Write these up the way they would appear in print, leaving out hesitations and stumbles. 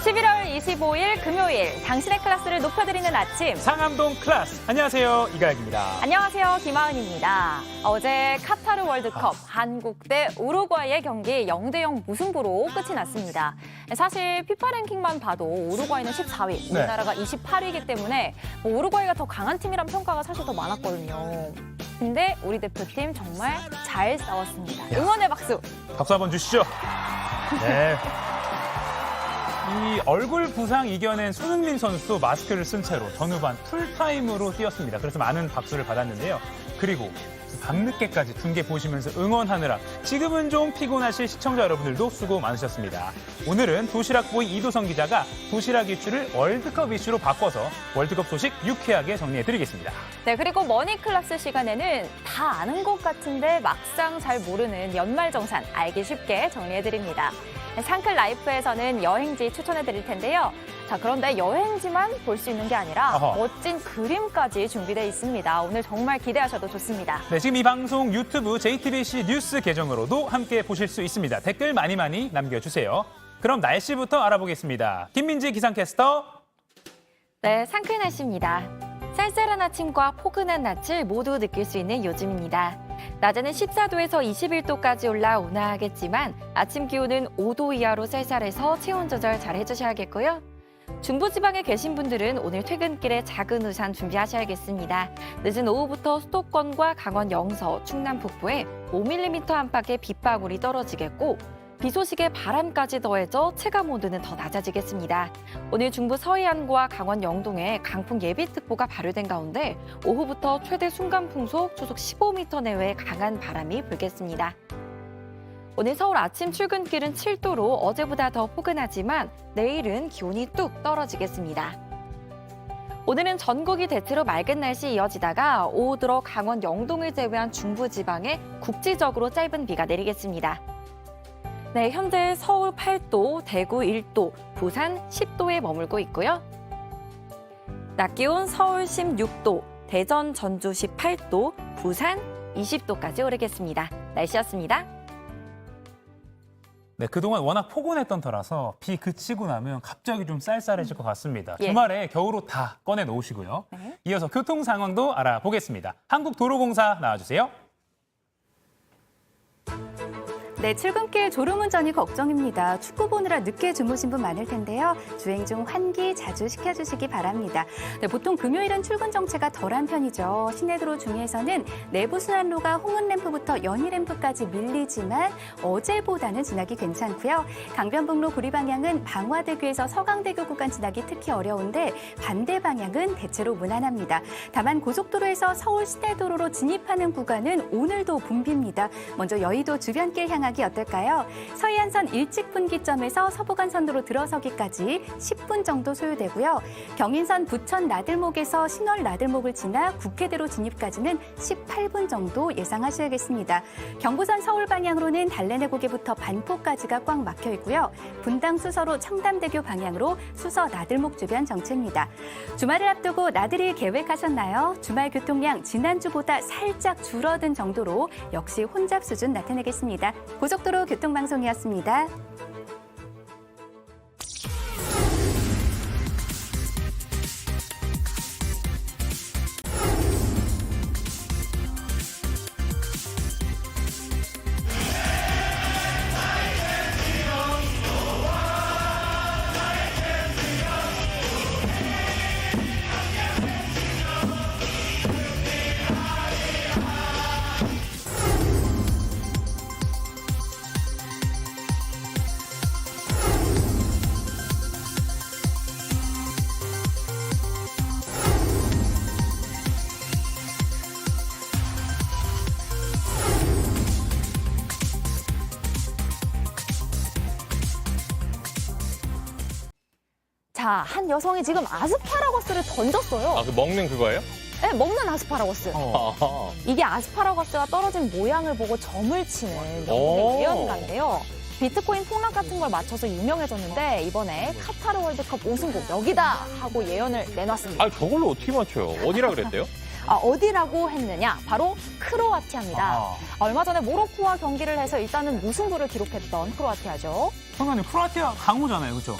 11월 25일 금요일 당신의 클래스를 높여드리는 아침 상암동 클래스. 안녕하세요. 이가혁입니다. 안녕하세요. 김하은입니다. 어제 카타르 월드컵 한국 대 우루과이의 경기 0대0 무승부로 끝이 났습니다. 사실 피파 랭킹만 봐도 우루과이는 14위, 우리나라가 28위이기 때문에 우루과이가 더 강한 팀이란 평가가 사실 더 많았거든요. 근데 우리 대표팀 정말 잘 싸웠습니다. 응원의 박수. 박수 한번 주시죠. 네. 이 얼굴 부상 이겨낸 손흥민 선수 마스크를 쓴 채로 전후반 풀타임으로 뛰었습니다. 그래서 많은 박수를 받았는데요. 그리고 밤늦게까지 중계 보시면서 응원하느라 지금은 좀 피곤하실 시청자 여러분들도 수고 많으셨습니다. 오늘은 도시락보이 이도성 기자가 도시락 이슈를 월드컵 이슈로 바꿔서 월드컵 소식 유쾌하게 정리해드리겠습니다. 네, 그리고 머니클래스 시간에는 다 아는 것 같은데 막상 잘 모르는 연말정산 알기 쉽게 정리해드립니다. 상클 라이프에서는 여행지 추천해드릴 텐데요. 자, 그런데 여행지만 볼 수 있는 게 아니라 멋진 그림까지 준비되어 있습니다. 오늘 정말 기대하셔도 좋습니다. 네, 지금 이 방송 유튜브 JTBC 뉴스 계정으로도 함께 보실 수 있습니다. 댓글 많이 남겨주세요. 그럼 날씨부터 알아보겠습니다. 김민지 기상캐스터. 네, 상클 날씨입니다. 쌀쌀한 아침과 포근한 낮을 모두 느낄 수 있는 요즘입니다. 낮에는 14도에서 21도까지 올라 온화하겠지만 아침 기온은 5도 이하로 쌀쌀해서 체온 조절 잘 해주셔야겠고요. 중부지방에 계신 분들은 오늘 퇴근길에 작은 우산 준비하셔야겠습니다. 늦은 오후부터 수도권과 강원 영서, 충남 북부에 5mm 안팎의 빗방울이 떨어지겠고 비 소식에 바람까지 더해져 체감 온도는 더 낮아지겠습니다. 오늘 중부 서해안과 강원 영동에 강풍 예비특보가 발효된 가운데 오후부터 최대 순간풍속 초속 15m 내외의 강한 바람이 불겠습니다. 오늘 서울 아침 출근길은 7도로 어제보다 더 포근하지만 내일은 기온이 뚝 떨어지겠습니다. 오늘은 전국이 대체로 맑은 날씨 이어지다가 오후 들어 강원 영동을 제외한 중부지방에 국지적으로 짧은 비가 내리겠습니다. 네, 현재 서울 8도, 대구 1도, 부산 10도에 머물고 있고요. 낮 기온 서울 16도, 대전, 전주 18도, 부산 20도까지 오르겠습니다. 날씨였습니다. 네, 그동안 워낙 포근했던 터라서 비 그치고 나면 갑자기 좀 쌀쌀해질 것 같습니다. 예. 주말에 겨울옷 다 꺼내 놓으시고요. 네. 이어서 교통 상황도 알아보겠습니다. 한국도로공사 나와주세요. 네, 출근길 졸음운전이 걱정입니다. 축구 보느라 늦게 주무신 분 많을 텐데요. 주행 중 환기 자주 시켜주시기 바랍니다. 네, 보통 금요일은 출근 정체가 덜한 편이죠. 시내도로 중에서는 내부 순환로가 홍은램프부터 연희램프까지 밀리지만 어제보다는 지나기 괜찮고요. 강변북로 구리 방향은 방화대교에서 서강대교 구간 지나기 특히 어려운데 반대 방향은 대체로 무난합니다. 다만 고속도로에서 서울 시내도로로 진입하는 구간은 오늘도 붐빕니다. 먼저 여의도 주변길 향하기 어떨까요? 서해안선 일찍분기점에서 서부간선도로 들어서기까지 10분 정도 소요되고요. 경인선 부천 나들목에서 신월 나들목을 지나 국회대로 진입까지는 18분 정도 예상하셔야겠습니다. 경부선 서울 방향으로는 달래내 고개부터 반포까지가 꽉 막혀 있고요. 분당 수서로 청담대교 방향으로 수서 나들목 주변 정체입니다. 주말을 앞두고 나들이 계획하셨나요? 주말 교통량 지난주보다 살짝 줄어든 정도로 역시 혼잡 수준 나타내겠습니다. 고속도로 교통방송이었습니다. 자, 한 여성이 지금 아스파라거스를 던졌어요. 아, 그 먹는 그거예요? 네, 먹는 아스파라거스. 아하. 이게 아스파라거스가 떨어진 모양을 보고 점을 치는 오. 영국의 예언가인데요. 비트코인 폭락 같은 걸 맞춰서 유명해졌는데 이번에 카타르 월드컵 우승국 여기다 하고 예언을 내놨습니다. 아, 저걸로 어떻게 맞춰요? 어디라 그랬대요? 어디라고 했느냐? 바로 크로아티아입니다. 아. 얼마 전에 모로코와 경기를 해서 일단은 무승부를 기록했던 크로아티아죠. 성관님 크로아티아 강호잖아요, 그렇죠?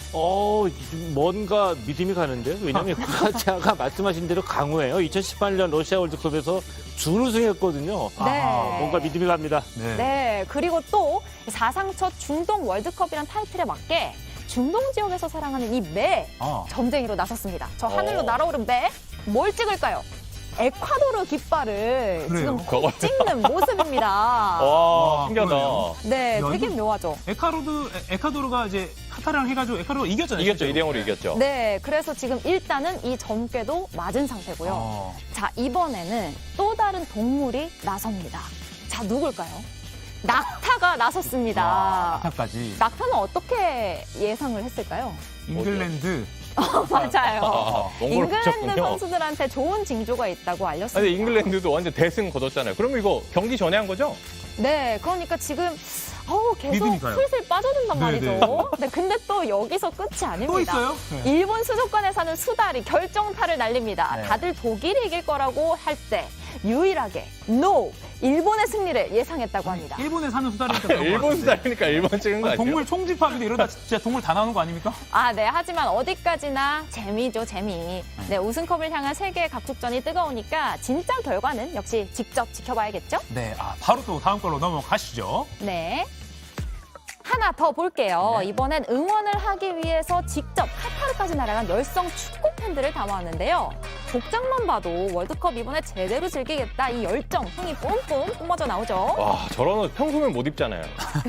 뭔가 믿음이 가는데요. 왜냐하면 크로아티아가 말씀하신 대로 강호예요. 2018년 러시아 월드컵에서 준우승했거든요. 네. 뭔가 믿음이 갑니다. 네, 그리고 또 사상 첫 중동 월드컵이란 타이틀에 맞게 중동 지역에서 사랑하는 이 매 아. 점쟁이로 나섰습니다. 저 하늘로 날아오른 매, 뭘 찍을까요? 에콰도르 깃발을 그래요? 지금 콕 찍는 모습입니다. 와, 신기하다. 그러네요. 네, 야, 되게 이거- 묘하죠. 에콰도르가 이제 카타르랑 해가지고 에콰도르가 이겼잖아요. 이겼죠. 실제로. 1-0으로 이겼죠. 네, 그래서 지금 일단은 이 점괘도 맞은 상태고요. 어. 자, 이번에는 또 다른 동물이 나섭니다. 자, 누굴까요? 낙타가 나섰습니다. 카타까지. 낙타는 어떻게 예상을 했을까요? 잉글랜드. 맞아요. 원고를 잉글랜드 보셨군요. 선수들한테 좋은 징조가 있다고 알렸습니다. 아니, 잉글랜드도 완전 대승 거뒀잖아요. 그러면 이거 경기 전에 한 거죠? 네, 그러니까 지금 계속 믿음이 가요. 슬슬 빠져든단 네, 말이죠. 네, 근데 또 여기서 끝이 아닙니다. 또 있어요? 네. 일본 수족관에 사는 수달이 결정타를 날립니다. 네. 다들 독일이 이길 거라고 할 때 유일하게 NO! 일본의 승리를 예상했다고 합니다. 일본에 사는 수달이니까 그런 거 일본 같은데. 스타일이니까 일본 찍은 거 아니에요? 동물 총집합인데 이러다 진짜 동물 다 나오는 거 아닙니까? 아, 네. 하지만 어디까지나 재미죠, 재미. 네, 우승컵을 향한 세계 각축전이 뜨거우니까 진짜 결과는 역시 직접 지켜봐야겠죠? 네, 바로 또 다음 걸로 넘어가시죠. 네. 하나 더 볼게요. 네. 이번엔 응원을 하기 위해서 직접 카타르까지 날아간 열성 축구 팬들을 담아왔는데요. 복장만 봐도 월드컵 이번에 제대로 즐기겠다 이 열정, 흥이 뿜뿜 뿜어져 나오죠. 와, 저런 옷 평소면 못 입잖아요.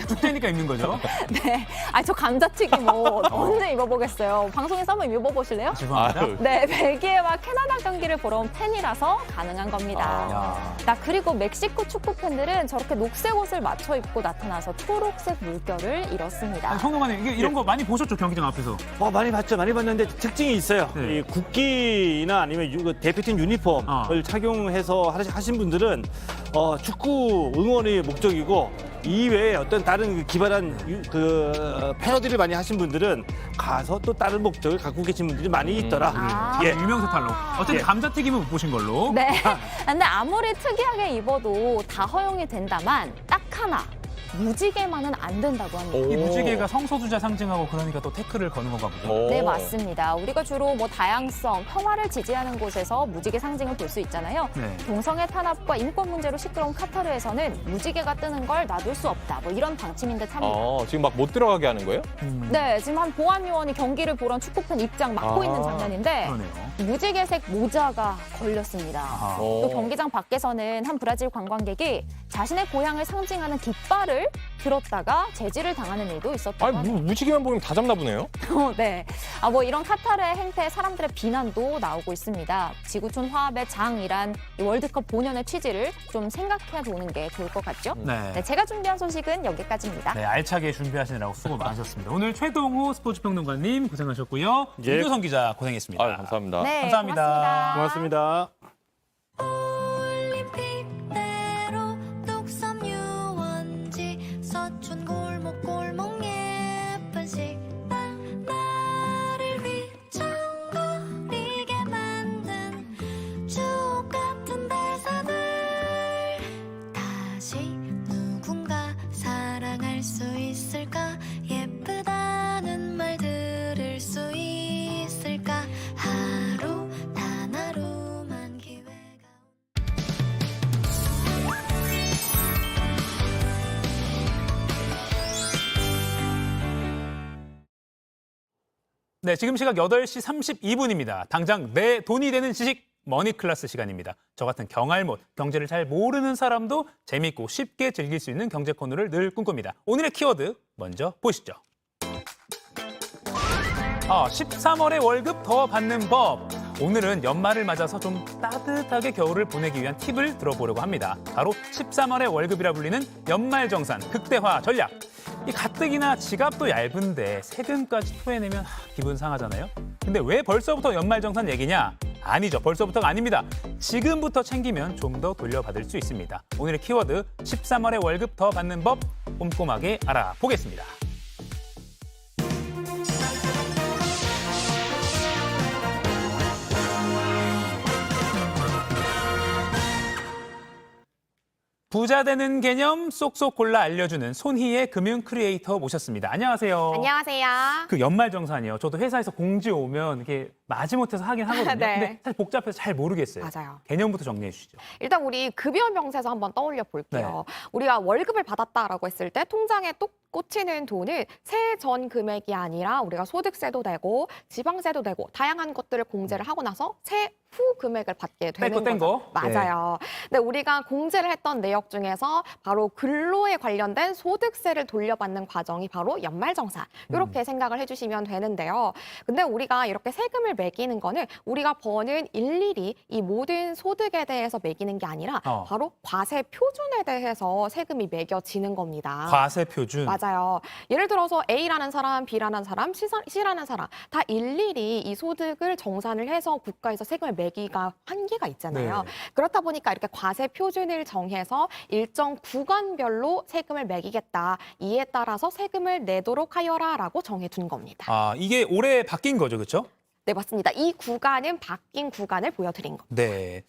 축제니까 입는 거죠. 네. 저 감자튀김 옷 언제 입어보겠어요. 방송에서 한번 입어보실래요? 죄송합니다. 아유. 네, 벨기에와 캐나다 경기를 보러 온 팬이라서 가능한 겁니다. 야. 나 그리고 멕시코 축구 팬들은 저렇게 녹색 옷을 맞춰 입고 나타나서 초록색 물결을 잃었습니다. 아니, 성동관님 이게 이런 거 많이 보셨죠, 경기장 앞에서? 많이 봤죠. 많이 봤는데 특징이 있어요. 네. 이 국기나 아니면 대표팀 유니폼을 착용해서 하신 분들은 축구 응원이 목적이고 이외에 어떤 다른 기발한 패러디를 많이 하신 분들은 가서 또 다른 목적을 갖고 계신 분들이 많이 있더라. 아. 예. 유명세 탈로. 어쨌든 예. 감자튀김은 못 보신 걸로. 네. 근데 아무리 특이하게 입어도 다 허용이 된다만 딱 하나. 무지개만은 안 된다고 합니다. 오. 이 무지개가 성소수자 상징하고 그러니까 또 태클을 거는 건가 보죠. 오. 네, 맞습니다. 우리가 주로 다양성, 평화를 지지하는 곳에서 무지개 상징을 볼 수 있잖아요. 네. 동성애 탄압과 인권 문제로 시끄러운 카타르에서는 무지개가 뜨는 걸 놔둘 수 없다. 이런 방침인 듯 합니다. 지금 막 못 들어가게 하는 거예요? 네, 지금 한 보안요원이 경기를 보러 온 축구팬 입장 막고 아. 있는 장면인데 그러네요. 무지개색 모자가 걸렸습니다. 아하. 또 경기장 밖에서는 한 브라질 관광객이 자신의 고향을 상징하는 깃발을 들었다가 제지를 당하는 일도 있었다고 아니, 합니다. 무지개만 보면 다 잡나 보네요? 네. 이런 카타르의 행태에 사람들의 비난도 나오고 있습니다. 지구촌 화합의 장이란 이 월드컵 본연의 취지를 좀 생각해 보는 게 좋을 것 같죠? 네. 네, 제가 준비한 소식은 여기까지입니다. 네, 알차게 준비하시느라고 수고 많으셨습니다. 오늘 최동호 스포츠평론가님 고생하셨고요. 예. 윤교성 기자 고생했습니다. 감사합니다. 네, 감사합니다. 고맙습니다. 고맙습니다. 올림픽대로 뚝섬 유원지 서촌 골목 예쁜 식당 나를 휘청거리게 만든 추억 같은 대사들 다시 누군가 사랑할 수 있을까 예쁘다는 말 들을 수 있을까 하루 단 하루만 기회가 네, 지금 시각 8시 32분입니다. 당장 내 돈이 되는 지식 머니클래스 시간입니다. 저 같은 경알못, 경제를 잘 모르는 사람도 재미있고 쉽게 즐길 수 있는 경제 코너를 늘 꿈꿉니다. 오늘의 키워드 먼저 보시죠. 13월에 월급 더 받는 법. 오늘은 연말을 맞아서 좀 따뜻하게 겨울을 보내기 위한 팁을 들어보려고 합니다. 바로 13월의 월급이라 불리는 연말정산 극대화 전략. 이 가뜩이나 지갑도 얇은데 세금까지 토해내면 기분 상하잖아요. 근데 왜 벌써부터 연말정산 얘기냐? 아니죠. 벌써부터가 아닙니다. 지금부터 챙기면 좀 더 돌려받을 수 있습니다. 오늘의 키워드 13월에 월급 더 받는 법 꼼꼼하게 알아보겠습니다. 부자 되는 개념 쏙쏙 골라 알려주는 손희의 금융 크리에이터 모셨습니다. 안녕하세요. 안녕하세요. 그 연말정산이요. 저도 회사에서 공지 오면 이게 마지못해서 하긴 하거든요. 네. 근데 사실 복잡해서 잘 모르겠어요. 맞아요. 개념부터 정리해 주시죠. 일단 우리 급여 명세서 한번 떠올려 볼게요. 우리가 월급을 받았다라고 했을 때 통장에 똑 꽂히는 돈을 세해 전 금액이 아니라 우리가 소득세도 내고 지방세도 내고 다양한 것들을 공제를 하고 나서 세후 금액을 받게 되는 뗀 거죠. 거. 맞아요. 근데 우리가 공제를 했던 내역 중에서 바로 근로에 관련된 소득세를 돌려받는 과정이 바로 연말정산. 이렇게 생각을 해주시면 되는데요. 근데 우리가 이렇게 세금을 매기는 거는 우리가 버는 일일이 이 모든 소득에 대해서 매기는 게 아니라 바로 과세 표준에 대해서 세금이 매겨지는 겁니다. 과세 표준. 맞아요. 예를 들어서 A라는 사람, B라는 사람, C라는 사람 다 일일이 이 소득을 정산을 해서 국가에서 세금을 매기가 한계가 있잖아요. 네. 그렇다 보니까 이렇게 과세 표준을 정해서 일정 구간별로 세금을 매기겠다. 이에 따라서 세금을 내도록 하여라라고 정해둔 겁니다. 아, 이게 올해 바뀐 거죠, 그렇죠? 네, 맞습니다. 이 구간은 바뀐 구간을 보여드린 겁니다. 네.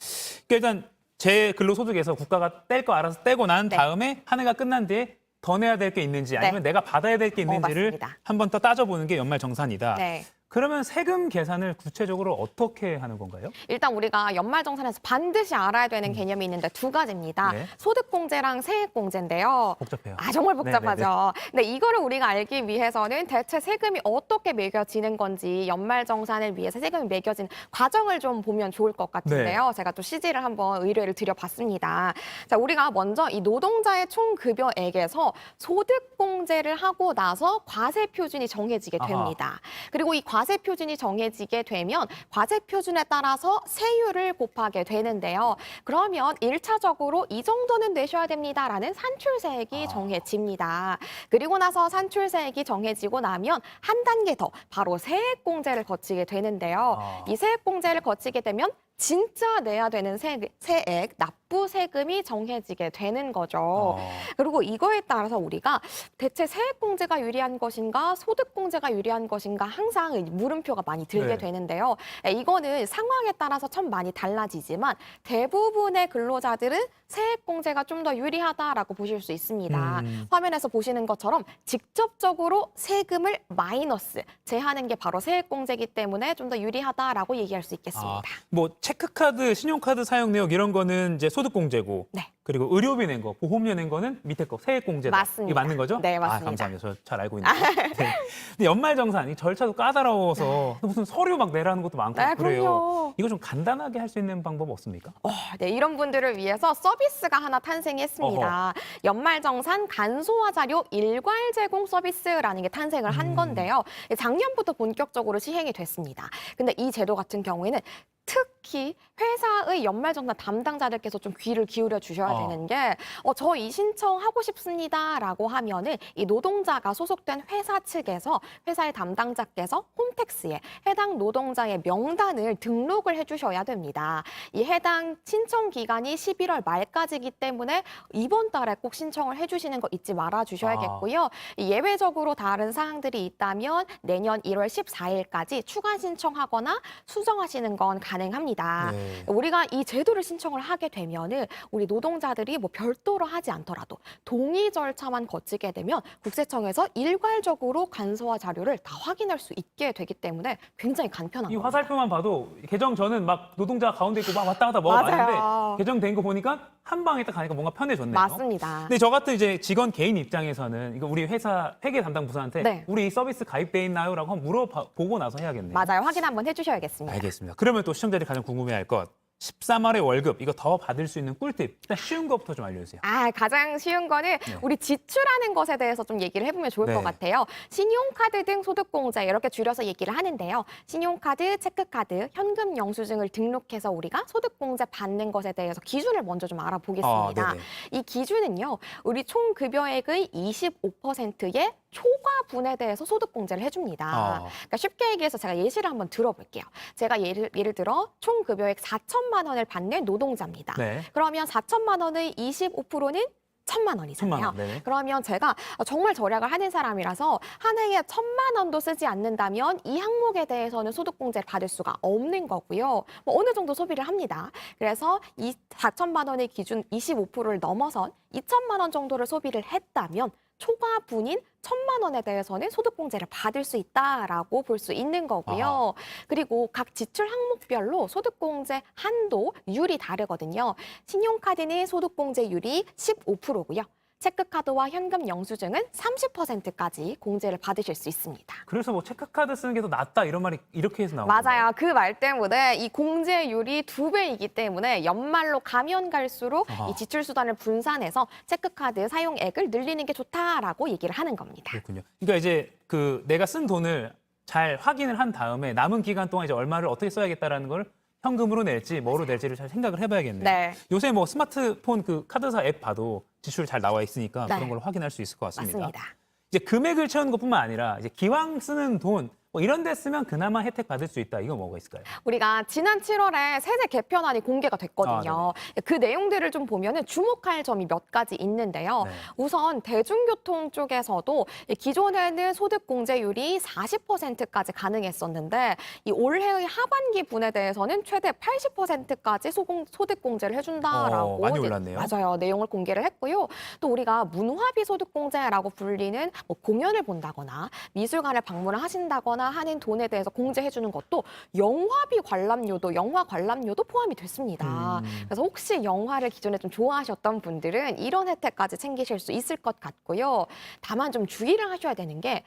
그러니까 일단 제 근로소득에서 국가가 뗄 거 알아서 떼고 난 네. 다음에 한 해가 끝난 뒤에 더 내야 될 게 있는지 아니면 내가 받아야 될 게 있는지를 맞습니다. 한 번 더 따져보는 게 연말정산이다. 네. 그러면 세금 계산을 구체적으로 어떻게 하는 건가요? 일단 우리가 연말정산에서 반드시 알아야 되는 개념이 있는데 두 가지입니다. 네. 소득공제랑 세액공제인데요. 복잡해요. 아, 정말 복잡하죠. 근데 이거를 우리가 알기 위해서는 대체 세금이 어떻게 매겨지는 건지 연말정산을 위해서 세금이 매겨진 과정을 좀 보면 좋을 것 같은데요. 제가 또 CG를 한번 의뢰를 드려봤습니다. 자, 우리가 먼저 이 노동자의 총 급여액에서 소득공제를 하고 나서 과세 표준이 정해지게 됩니다. 그리고 이 과세 표준이 정해지게 되면 과세 표준에 따라서 세율을 곱하게 되는데요. 그러면 1차적으로 이 정도는 내셔야 됩니다라는 산출세액이 정해집니다. 그리고 나서 산출세액이 정해지고 나면 한 단계 더 바로 세액공제를 거치게 되는데요. 이 세액공제를 거치게 되면 진짜 내야 되는 세액, 납부 세금이 정해지게 되는 거죠. 그리고 이거에 따라서 우리가 대체 세액공제가 유리한 것인가 소득공제가 유리한 것인가 항상 물음표가 많이 들게 네. 되는데요. 이거는 상황에 따라서 참 많이 달라지지만 대부분의 근로자들은 세액공제가 좀 더 유리하다라고 보실 수 있습니다. 화면에서 보시는 것처럼 직접적으로 세금을 마이너스 제하는 게 바로 세액공제이기 때문에 좀 더 유리하다라고 얘기할 수 있겠습니다. 뭐 체크카드, 신용카드 사용 내역 이런 거는 이제 소득공제고 네. 그리고 의료비 낸 거, 보험료 낸 거는 밑에 거 세액공제다. 맞습니다. 이게 맞는 거죠? 네, 맞습니다. 아, 감사합니다. 저 잘 알고 있네요. 네. 근데 연말정산 이 절차도 까다로워서 무슨 서류 막 내라는 것도 많고 네, 그래요. 그럼요. 이거 좀 간단하게 할 수 있는 방법 없습니까? 네, 이런 분들을 위해서 서비스가 하나 탄생했습니다. 연말정산 간소화 자료 일괄 제공 서비스라는 게 탄생을 한 건데요. 작년부터 본격적으로 시행이 됐습니다. 근데 이 제도 같은 경우에는 특히 회사의 연말정산 담당자들께서 좀 귀를 기울여 주셔야 되는 게 저 이 신청하고 싶습니다라고 하면은 이 노동자가 소속된 회사 측에서 회사의 담당자께서 홈택스에 해당 노동자의 명단을 등록을 해주셔야 됩니다. 이 해당 신청 기간이 11월 말까지이기 때문에 이번 달에 꼭 신청을 해주시는 거 잊지 말아 주셔야겠고요. 예외적으로 다른 사항들이 있다면 내년 1월 14일까지 추가 신청하거나 수정하시는 건 가능합니다. 네. 우리가 이 제도를 신청을 하게 되면은 우리 노동자들이 뭐 별도로 하지 않더라도 동의 절차만 거치게 되면 국세청에서 일괄적으로 간소화 자료를 다 확인할 수 있게 되기 때문에 굉장히 간편한 이 겁니다. 화살표만 봐도 개정 전은 막 노동자 가운데 있고 막 왔다 갔다 뭐가 맞아요. 많은데 개정된 거 보니까 한 방에 딱 가니까 뭔가 편해졌네요. 맞습니다. 근데 저 같은 이제 직원 개인 입장에서는 이거 우리 회사 회계 담당 부서한테 네. 우리 이 서비스 가입돼 있나요?라고 한번 물어보고 나서 해야겠네요. 맞아요. 확인 한번 해주셔야겠습니다. 알겠습니다. 그러면 또 시청자들이 가장 궁금해할 것 13월의 월급 이거 더 받을 수 있는 꿀팁 일단 쉬운 것부터 좀 알려주세요. 가장 쉬운 거는 우리 지출하는 것에 대해서 좀 얘기를 해보면 좋을 것 같아요. 신용카드 등 소득공제 이렇게 줄여서 얘기를 하는데요. 신용카드, 체크카드, 현금 영수증을 등록해서 우리가 소득공제 받는 것에 대해서 기준을 먼저 좀 알아보겠습니다. 이 기준은요. 우리 총 급여액의 25%의 초과분에 대해서 소득공제를 해줍니다. 그러니까 쉽게 얘기해서 제가 예시를 한번 들어볼게요. 제가 예를 들어 총 급여액 4천만 원을 받는 노동자입니다. 그러면 4천만 원의 25%는 1,000만 원이잖아요. 1,000만 원. 네네. 그러면 제가 정말 절약을 하는 사람이라서 한 해에 1,000만 원도 쓰지 않는다면 이 항목에 대해서는 소득공제를 받을 수가 없는 거고요. 뭐 어느 정도 소비를 합니다. 그래서 이 4,000만 원의 기준 25%를 넘어선 2,000만 원 정도를 소비를 했다면 초과분인 1,000만 원에 대해서는 소득공제를 받을 수 있다라고 볼 수 있는 거고요. 아하. 그리고 각 지출 항목별로 소득공제 한도율이 다르거든요. 신용카드는 소득공제율이 15%고요. 체크카드와 현금 영수증은 30%까지 공제를 받으실 수 있습니다. 그래서 뭐 체크카드 쓰는 게 더 낫다 이런 말이 이렇게 해서 나오는 맞아요. 그 말 때문에 이 공제율이 2배이기 때문에 연말로 가면 갈수록 아하. 이 지출 수단을 분산해서 체크카드 사용액을 늘리는 게 좋다라고 얘기를 하는 겁니다. 그렇군요. 그러니까 이제 그 내가 쓴 돈을 잘 확인을 한 다음에 남은 기간 동안 이제 얼마를 어떻게 써야겠다라는 걸 현금으로 낼지 뭐로 낼지를 잘 생각을 해봐야겠네요. 네. 요새 뭐 스마트폰 그 카드사 앱 봐도 지출 잘 나와 있으니까 네. 그런 걸 확인할 수 있을 것 같습니다. 맞습니다. 이제 금액을 채우는 것뿐만 아니라 이제 기왕 쓰는 돈 뭐 이런 데 쓰면 그나마 혜택 받을 수 있다. 이거 뭐가 있을까요? 우리가 지난 7월에 세제 개편안이 공개가 됐거든요. 그 내용들을 좀 보면은 주목할 점이 몇 가지 있는데요. 네. 우선 대중교통 쪽에서도 기존에는 소득공제율이 40%까지 가능했었는데 이 올해의 하반기 분에 대해서는 최대 80%까지 소득공제를 해준다라고 많이 이제 올랐네요. 맞아요. 내용을 공개를 했고요. 또 우리가 문화비 소득공제라고 불리는 뭐 공연을 본다거나 미술관을 방문을 하신다거나 하는 돈에 대해서 공제해주는 것도 영화비 관람료도 영화 관람료도 포함이 됐습니다. 그래서 혹시 영화를 기존에 좀 좋아하셨던 분들은 이런 혜택까지 챙기실 수 있을 것 같고요. 다만 좀 주의를 하셔야 되는 게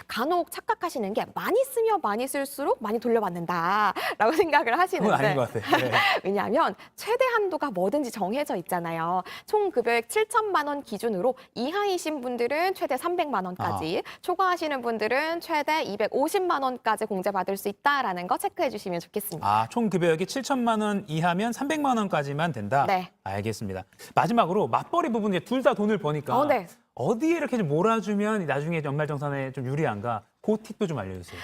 간혹 착각하시는 게 많이 쓰면 많이 쓸수록 많이 돌려받는다라고 생각을 그건 하시는데 아닌 것 같아요. 네. 왜냐하면 최대 한도가 뭐든지 정해져 있잖아요. 총 급여액 7,000만 원 기준으로 이하이신 분들은 최대 300만 원까지, 초과하시는 분들은 최대 250만 원까지 공제받을 수 있다라는 거 체크해 주시면 좋겠습니다. 아, 총 급여액이 7천만 원 이하면 300만 원까지만 된다? 네. 알겠습니다. 마지막으로 맞벌이 부분 이제 둘 다 돈을 버니까 네. 어디에 이렇게 좀 몰아주면 나중에 연말정산에 좀 유리한가? 그 팁도 좀 알려주세요.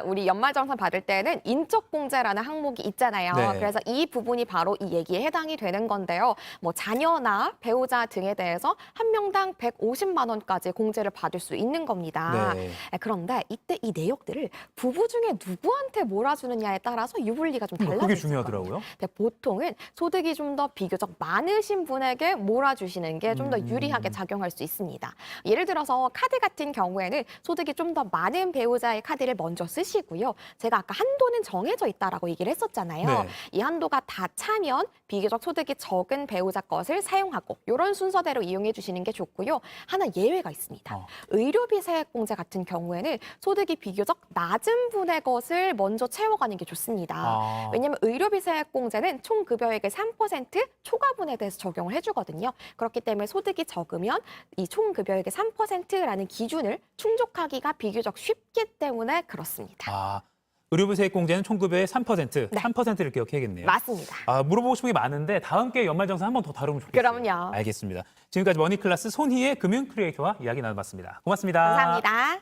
우리 연말정산 받을 때는 인적공제라는 항목이 있잖아요. 네. 그래서 이 부분이 바로 이 얘기에 해당이 되는 건데요. 뭐 자녀나 배우자 등에 대해서 한 명당 150만 원까지 공제를 받을 수 있는 겁니다. 네. 그런데 이때 이 내역들을 부부 중에 누구한테 몰아주느냐에 따라서 유불리가 좀 달라질 그게 수 있거든요. 중요하더라고요. 근데 보통은 소득이 좀 더 비교적 많으신 분에게 몰아주시는 게 좀 더 유리하게 작용할 수 있습니다. 예를 들어서 카드 같은 경우에는 소득이 좀 더 많은 배우자의 카드를 먼저 쓰시고요. 제가 아까 한도는 정해져 있다라고 얘기를 했었잖아요. 네. 이 한도가 다 차면 비교적 소득이 적은 배우자 것을 사용하고 이런 순서대로 이용해 주시는 게 좋고요. 하나 예외가 있습니다. 의료비 세액공제 같은 경우에는 소득이 비교적 낮은 분의 것을 먼저 채워가는 게 좋습니다. 왜냐하면 의료비 세액공제는 총 급여액의 3% 초과분에 대해서 적용을 해주거든요. 그렇기 때문에 소득이 적으면 이 총 급여액의 3%라는 기준을 충족하기가 비교적 쉽기 때문에 그렇습니다. 의료비 세액공제는 총 급여의 3%, 네. 3%를 기억해야겠네요. 맞습니다. 물어보고 싶은 게 많은데 다음 기회에 연말정산 한 번 더 다루면 좋겠어요. 그럼요. 알겠습니다. 지금까지 머니클래스 손희의 금융 크리에이터와 이야기 나눠봤습니다. 고맙습니다. 감사합니다.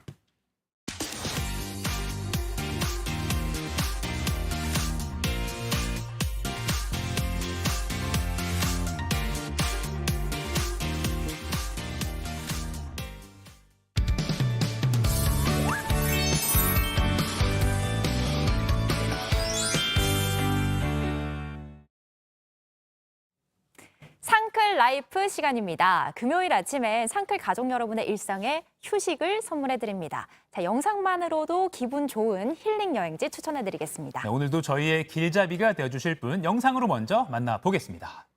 상클 라이프 시간입니다. 금요일 아침에 상클 가족 여러분의 일상에 휴식을 선물해드립니다. 자, 영상만으로도 기분 좋은 힐링 여행지 추천해드리겠습니다. 네, 오늘도 저희의 길잡이가 되어주실 분 영상으로 먼저 만나보겠습니다.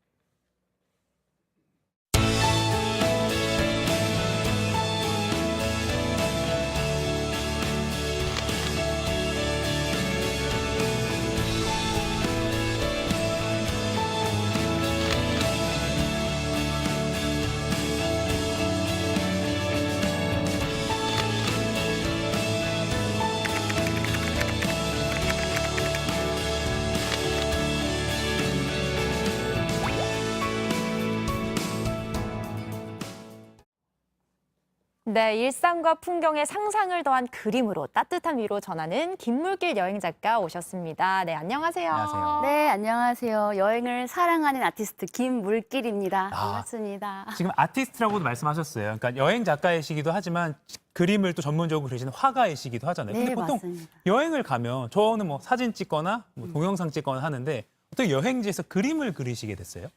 네, 일상과 풍경의 상상을 더한 그림으로 따뜻한 위로 전하는 김물길 여행 작가 오셨습니다. 네, 안녕하세요. 안녕하세요. 네, 안녕하세요. 여행을 사랑하는 아티스트 김물길입니다. 반갑습니다. 지금 아티스트라고도 말씀하셨어요. 그러니까 여행 작가이시기도 하지만 그림을 또 전문적으로 그리시는 화가이시기도 하잖아요. 근데 네, 보통 맞습니다. 여행을 가면 저는 뭐 사진 찍거나 뭐 동영상 찍거나 하는데 어떻게 여행지에서 그림을 그리시게 됐어요?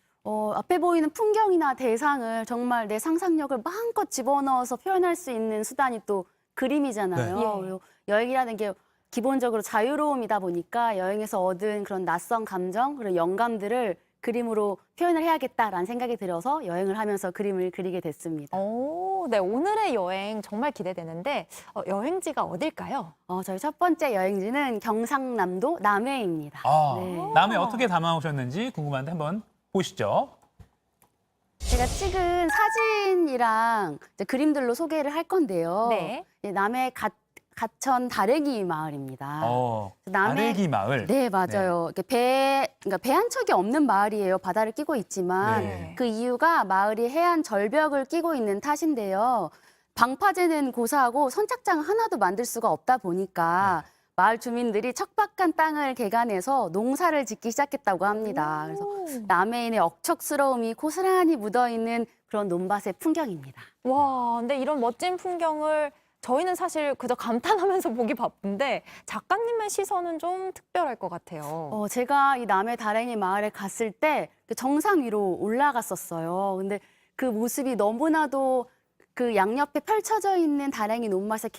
앞에 보이는 풍경이나 대상을 정말 내 상상력을 마음껏 집어넣어서 표현할 수 있는 수단이 또 그림이잖아요. 네. 예. 그리고 여행이라는 게 기본적으로 자유로움이다 보니까 여행에서 얻은 그런 낯선 감정, 그리고 영감들을 그림으로 표현을 해야겠다라는 생각이 들어서 여행을 하면서 그림을 그리게 됐습니다. 오, 네, 오늘의 여행 정말 기대되는데 여행지가 어딜까요? 저희 첫 번째 여행지는 경상남도 남해입니다. 네. 남해 어떻게 담아오셨는지 궁금한데 한번 보시죠. 제가 찍은 사진이랑 이제 그림들로 소개를 할 건데요. 네. 남해 가천 다래기 마을입니다. 다래기 마을. 네, 맞아요. 그러니까 배 한 척이 없는 마을이에요. 바다를 끼고 있지만 네. 그 이유가 마을이 해안 절벽을 끼고 있는 탓인데요. 방파제는 고사하고 선착장 하나도 만들 수가 없다 보니까 마을 주민들이 척박한 땅을 개간해서 농사를 짓기 시작했다고 합니다. 그래서 남해인의 억척스러움이 고스란히 묻어있는 그런 논밭의 풍경입니다. 와, 근데 이런 멋진 풍경을 저희는 사실 그저 감탄하면서 보기 바쁜데 작가님의 시선은 좀 특별할 것 같아요. 제가 이 남해 다랭이 마을에 갔을 때 그 정상 위로 올라갔었어요. 근데 그 모습이 너무나도 그 양옆에 펼쳐져 있는 다랭이 논밭의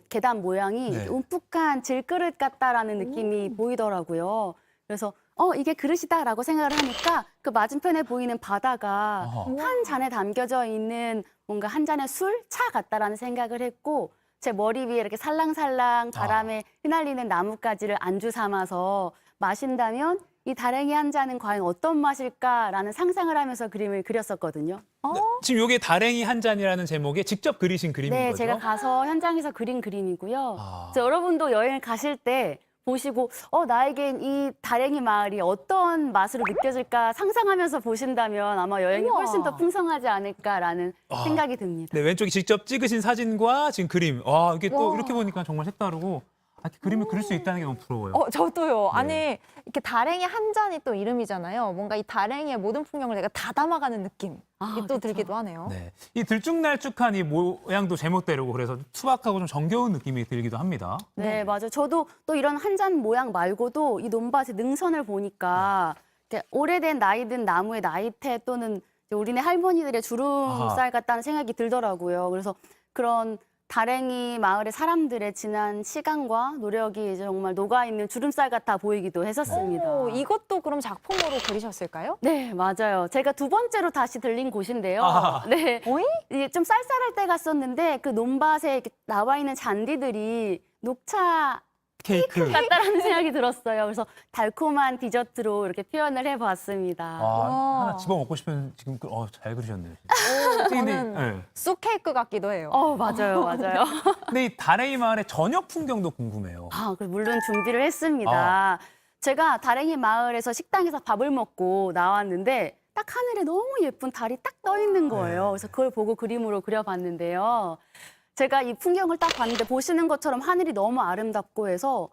계단 모양이 네. 움푹한 질그릇 같다라는 느낌이 보이더라고요. 그래서 이게 그릇이다라고 생각을 하니까 그 맞은편에 보이는 바다가 한 잔에 담겨져 있는 뭔가 한 잔의 술, 차 같다라는 생각을 했고 제 머리 위에 이렇게 살랑살랑 바람에 휘날리는 나뭇가지를 안주 삼아서 마신다면 이 다랭이 한 잔은 과연 어떤 맛일까라는 상상을 하면서 그림을 그렸었거든요. 지금 이게 다랭이 한 잔이라는 제목에 직접 그리신 그림인 네, 거죠? 제가 가서 현장에서 그린 그림이고요. 아. 그래서 여러분도 여행을 가실 때 보시고 나에겐 이 다랭이 마을이 어떤 맛으로 느껴질까 상상하면서 보신다면 아마 여행이 우와. 훨씬 더 풍성하지 않을까라는 생각이 듭니다. 네, 왼쪽이 직접 찍으신 사진과 지금 그림. 와, 이게 또 와. 이렇게 보니까 정말 색다르고 이렇게 그림을 그릴 수 있다는 게 너무 부러워요. 저도요. 네. 아니, 이렇게 다랭이 한 잔이 또 이름이잖아요. 뭔가 이 다랭이의 모든 풍경을 내가 다 담아가는 느낌이 또 그쵸. 들기도 하네요. 네. 이 들쭉날쭉한 이 모양도 제멋대로고 그래서 투박하고 좀 정겨운 느낌이 들기도 합니다. 네, 맞아요. 저도 또 이런 한 잔 모양 말고도 이 논밭의 능선을 보니까 이렇게 오래된 나이든 나무의 나이테 또는 이제 우리네 할머니들의 주름살 같다는 생각이 들더라고요. 그래서 그런 다랭이 마을의 사람들의 지난 시간과 노력이 이제 정말 녹아있는 주름살 같아 보이기도 했었습니다. 오, 이것도 그럼 작품으로 그리셨을까요? 네, 맞아요. 제가 두 번째로 다시 들린 곳인데요. 아하. 네. 어이? 이게 좀 쌀쌀할 때 갔었는데 그 논밭에 이렇게 나와 있는 잔디들이 녹차 케이크. 같다라는 생각이 들었어요. 그래서 달콤한 디저트로 이렇게 표현을 해봤습니다. 아, 하나 집어 먹고 싶은 지금 잘 그리셨네요. 저는 네. 쑥 케이크 같기도 해요. 맞아요, 맞아요. 근데 이 다랭이 마을의 저녁 풍경도 궁금해요. 물론 준비를 했습니다. 제가 다랭이 마을에서 식당에서 밥을 먹고 나왔는데 딱 하늘에 너무 예쁜 달이 딱 떠 있는 거예요. 그래서 그걸 보고 그림으로 그려봤는데요. 제가 이 풍경을 딱 봤는데 보시는 것처럼 하늘이 너무 아름답고 해서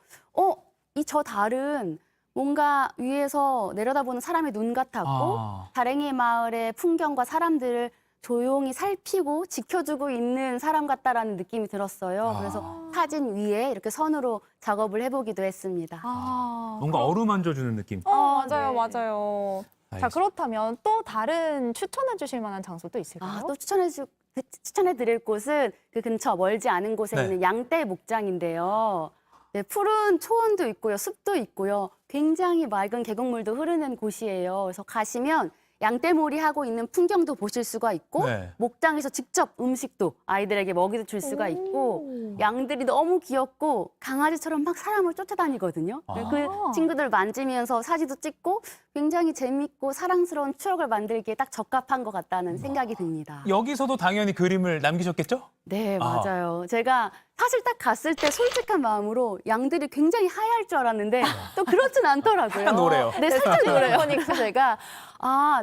이 저 달은 뭔가 위에서 내려다보는 사람의 눈 같았고 다랭이 마을의 풍경과 사람들을 조용히 살피고 지켜주고 있는 사람 같다라는 느낌이 들었어요. 그래서 사진 위에 이렇게 선으로 작업을 해보기도 했습니다. 뭔가 어루만져주는 느낌. 맞아요, 네. 맞아요. 자, 그렇다면 또 다른 추천해 주실 만한 장소도 있을까요? 또 추천해 드릴 곳은 그 근처 멀지 않은 곳에 네. 있는 양떼 목장인데요. 네, 푸른 초원도 있고요, 숲도 있고요, 굉장히 맑은 계곡물도 흐르는 곳이에요. 그래서 가시면 양떼몰이 하고 있는 풍경도 보실 수가 있고 네. 목장에서 직접 음식도 아이들에게 먹이도 줄 수가 있고 양들이 너무 귀엽고 강아지처럼 막 사람을 쫓아다니거든요. 그 친구들 만지면서 사진도 찍고 굉장히 재밌고 사랑스러운 추억을 만들기에 딱 적합한 것 같다는 생각이 듭니다. 여기서도 당연히 그림을 남기셨겠죠? 네, 맞아요. 제가 사실 딱 갔을 때 솔직한 마음으로 양들이 굉장히 하얘할 줄 알았는데 또 그렇진 않더라고요. 약간 노래요. 네, 살짝 노래요. 그래서 제가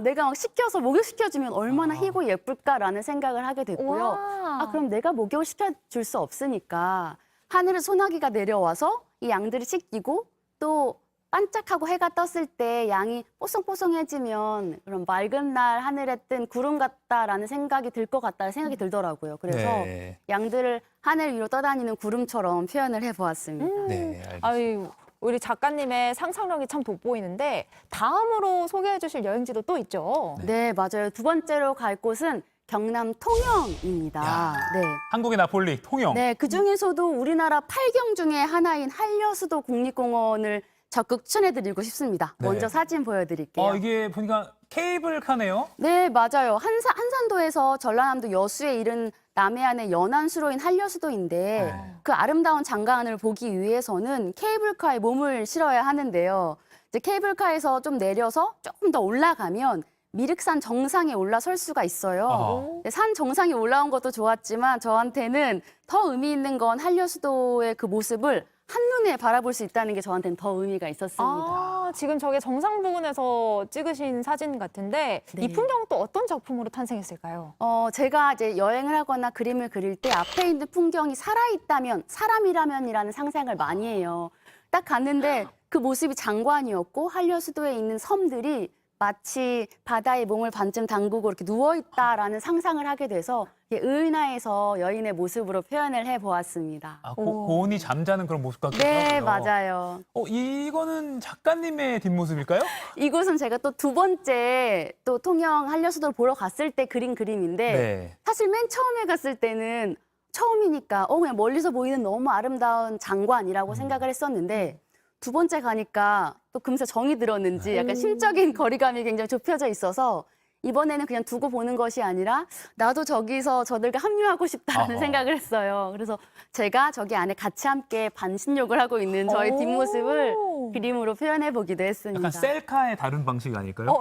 내가 막 시켜서 목욕 시켜주면 얼마나 희고 예쁠까라는 생각을 하게 됐고요. 와. 그럼 내가 목욕을 시켜줄 수 없으니까 하늘에 소나기가 내려와서 이 양들이 씻기고 또 반짝하고 해가 떴을 때 양이 뽀송뽀송해지면 그런 맑은 날 하늘에 뜬 구름 같다라는 생각이 들 것 같다는 생각이 들더라고요. 그래서 네. 양들을 하늘 위로 떠다니는 구름처럼 표현을 해보았습니다. 네, 알겠습니다. 아유, 우리 작가님의 상상력이 참 돋보이는데 다음으로 소개해 주실 여행지도 또 있죠. 네, 맞아요. 두 번째로 갈 곳은 경남 통영입니다. 네. 한국의 나폴리 통영. 네, 그 중에서도 우리나라 8경 중에 하나인 한려수도 국립공원을 적극 추천해드리고 싶습니다. 네. 먼저 사진 보여드릴게요. 이게 보니까 케이블카네요. 네, 맞아요. 한산도에서 전라남도 여수에 이른 남해안의 연안수로인 한려수도인데 네. 그 아름다운 장관을 보기 위해서는 케이블카에 몸을 실어야 하는데요. 이제 케이블카에서 좀 내려서 조금 더 올라가면 미륵산 정상에 올라설 수가 있어요. 네, 산 정상에 올라온 것도 좋았지만 저한테는 더 의미 있는 건 한려수도의 그 모습을 한눈에 바라볼 수 있다는 게 저한테는 더 의미가 있었습니다. 지금 저게 정상 부근에서 찍으신 사진 같은데 네. 이 풍경은 또 어떤 작품으로 탄생했을까요? 제가 이제 여행을 하거나 그림을 그릴 때 앞에 있는 풍경이 살아있다면, 사람이라면이라는 상상을 많이 해요. 딱 갔는데 그 모습이 장관이었고 한려수도에 있는 섬들이 마치 바다에 몸을 반쯤 담그고 이렇게 누워있다라는 상상을 하게 돼서 의인화해서 여인의 모습으로 표현을 해보았습니다. 고온이 잠자는 그런 모습 같기도 네, 하고요. 맞아요. 이거는 작가님의 뒷모습일까요? 이곳은 제가 또 두 번째 또 통영 한려수도를 보러 갔을 때 그린 그림인데 네. 사실 맨 처음에 갔을 때는 처음이니까 그냥 멀리서 보이는 너무 아름다운 장관이라고 생각을 했었는데 두 번째 가니까 또 금세 정이 들었는지 약간 심적인 거리감이 굉장히 좁혀져 있어서 이번에는 그냥 두고 보는 것이 아니라 나도 저기서 저들과 합류하고 싶다는 생각을 했어요. 그래서 제가 저기 안에 같이 함께 반신욕을 하고 있는 저의 뒷모습을 그림으로 표현해 보기도 했습니다. 약간 셀카의 다른 방식 아닐까요?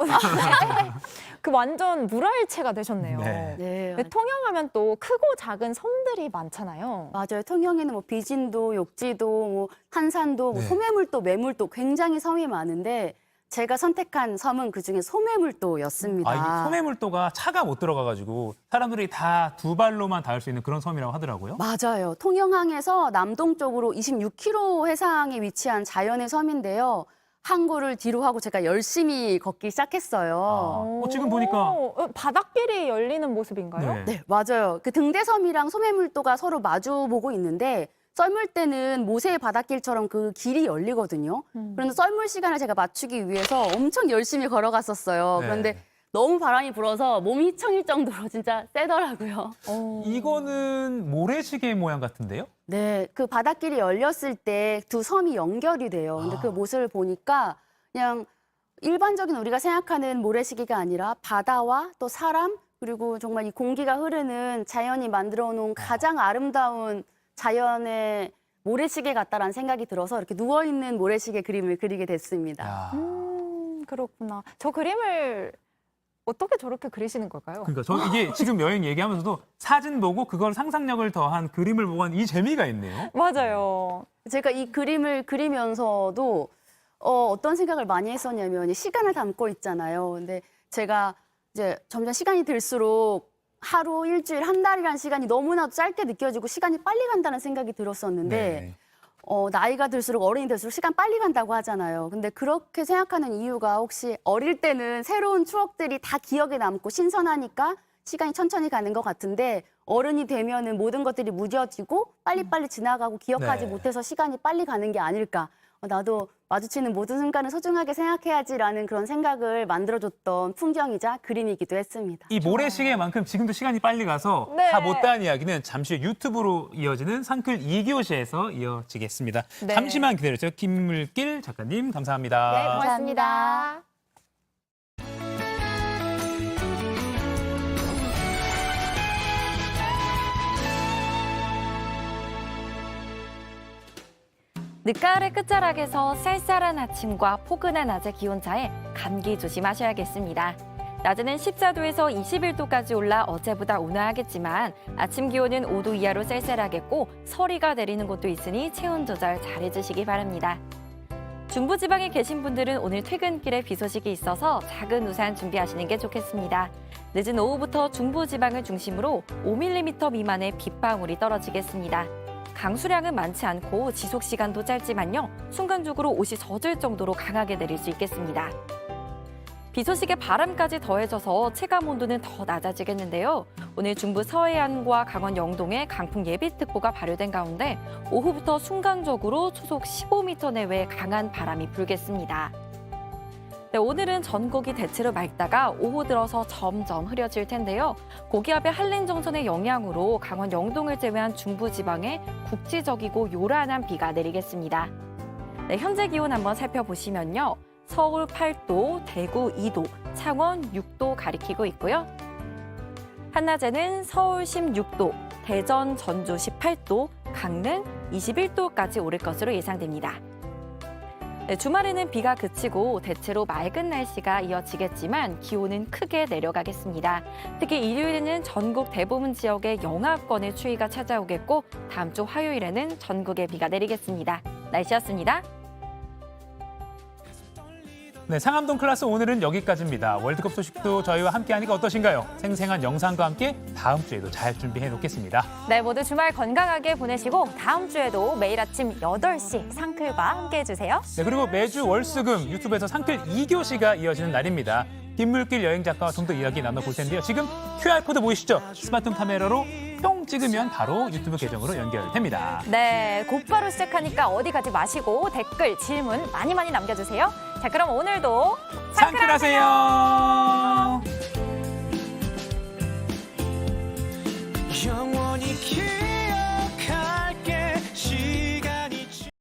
그 완전 물화일체가 되셨네요. 네. 네, 근데 통영하면 또 크고 작은 섬들이 많잖아요. 맞아요. 통영에는 뭐 비진도, 욕지도, 뭐 한산도, 뭐 네. 소매물도, 매물도 굉장히 섬이 많은데 제가 선택한 섬은 그중에 소매물도였습니다. 이게 소매물도가 차가 못 들어가가지고 사람들이 다 두 발로만 닿을 수 있는 그런 섬이라고 하더라고요. 맞아요. 통영항에서 남동쪽으로 26km 해상에 위치한 자연의 섬인데요. 항구를 뒤로 하고 제가 열심히 걷기 시작했어요. 지금 보니까 바닷길이 열리는 모습인가요? 네, 맞아요. 그 등대섬이랑 소매물도가 서로 마주 보고 있는데 썰물 때는 모세의 바닷길처럼 그 길이 열리거든요. 그런데 썰물 시간을 제가 맞추기 위해서 엄청 열심히 걸어갔었어요. 네. 그런데 너무 바람이 불어서 몸이 휘청일 정도로 진짜 세더라고요. 이거는 모래시계 모양 같은데요? 네, 그 바닷길이 열렸을 때 두 섬이 연결이 돼요. 근데 그 모습을 보니까 그냥 일반적인 우리가 생각하는 모래시계가 아니라 바다와 또 사람 그리고 정말 이 공기가 흐르는 자연이 만들어 놓은 가장 아름다운 자연의 모래시계 같다라는 생각이 들어서 이렇게 누워있는 모래시계 그림을 그리게 됐습니다. 야. 그렇구나. 저 그림을 어떻게 저렇게 그리시는 걸까요? 그러니까 저 이게 지금 여행 얘기하면서도 사진 보고 그걸 상상력을 더한 그림을 보고 한 이 재미가 있네요. 맞아요. 제가 이 그림을 그리면서도 어떤 생각을 많이 했었냐면 시간을 담고 있잖아요. 근데 제가 이제 점점 시간이 들수록 하루, 일주일, 한 달이라는 시간이 너무나도 짧게 느껴지고 시간이 빨리 간다는 생각이 들었었는데 네. 나이가 들수록 어른이 될수록 시간 빨리 간다고 하잖아요. 근데 그렇게 생각하는 이유가 혹시 어릴 때는 새로운 추억들이 다 기억에 남고 신선하니까 시간이 천천히 가는 것 같은데 어른이 되면은 모든 것들이 무뎌지고 빨리빨리 지나가고 기억하지 네. 못해서 시간이 빨리 가는 게 아닐까. 나도 마주치는 모든 순간을 소중하게 생각해야지라는 그런 생각을 만들어줬던 풍경이자 그림이기도 했습니다. 이 모래시계만큼 지금도 시간이 빨리 가서 네. 다 못다한 이야기는 잠시 후 유튜브로 이어지는 상클 2교시에서 이어지겠습니다. 네. 잠시만 기다려주세요. 김물길 작가님 감사합니다. 네, 고맙습니다. 늦가을의 끝자락에서 쌀쌀한 아침과 포근한 낮의 기온차에 감기 조심하셔야겠습니다. 낮에는 14도에서 21도까지 올라 어제보다 온화하겠지만 아침 기온은 5도 이하로 쌀쌀하겠고 서리가 내리는 곳도 있으니 체온 조절 잘해주시기 바랍니다. 중부지방에 계신 분들은 오늘 퇴근길에 비 소식이 있어서 작은 우산 준비하시는 게 좋겠습니다. 늦은 오후부터 중부지방을 중심으로 5mm 미만의 빗방울이 떨어지겠습니다. 강수량은 많지 않고 지속 시간도 짧지만요. 순간적으로 옷이 젖을 정도로 강하게 내릴 수 있겠습니다. 비 소식에 바람까지 더해져서 체감 온도는 더 낮아지겠는데요. 오늘 중부 서해안과 강원 영동에 강풍 예비특보가 발효된 가운데 오후부터 순간적으로 초속 15m 내외의 강한 바람이 불겠습니다. 네, 오늘은 전국이 대체로 맑다가 오후 들어서 점점 흐려질 텐데요. 고기압의 한랭정선의 영향으로 강원 영동을 제외한 중부지방에 국지적이고 요란한 비가 내리겠습니다. 네, 현재 기온 한번 살펴보시면요. 서울 8도, 대구 2도, 창원 6도 가리키고 있고요. 한낮에는 서울 16도, 대전, 전주 18도, 강릉 21도까지 오를 것으로 예상됩니다. 네, 주말에는 비가 그치고 대체로 맑은 날씨가 이어지겠지만 기온은 크게 내려가겠습니다. 특히 일요일에는 전국 대부분 지역에 영하권의 추위가 찾아오겠고 다음 주 화요일에는 전국에 비가 내리겠습니다. 날씨였습니다. 네, 상암동 클래스 오늘은 여기까지입니다. 월드컵 소식도 저희와 함께하니까 어떠신가요? 생생한 영상과 함께 다음 주에도 잘 준비해 놓겠습니다. 네, 모두 주말 건강하게 보내시고 다음 주에도 매일 아침 8시 상클과 함께해 주세요. 네, 그리고 매주 월수금 유튜브에서 상클 2교시가 이어지는 날입니다. 빗물길 여행 작가와 좀 더 이야기 나눠볼 텐데요. 지금 QR코드 보이시죠? 스마트폰 카메라로 뿅 찍으면 바로 유튜브 계정으로 연결됩니다. 네, 곧바로 시작하니까 어디 가지 마시고 댓글, 질문 많이 남겨주세요. 자, 그럼 오늘도 상클하세요. 영원히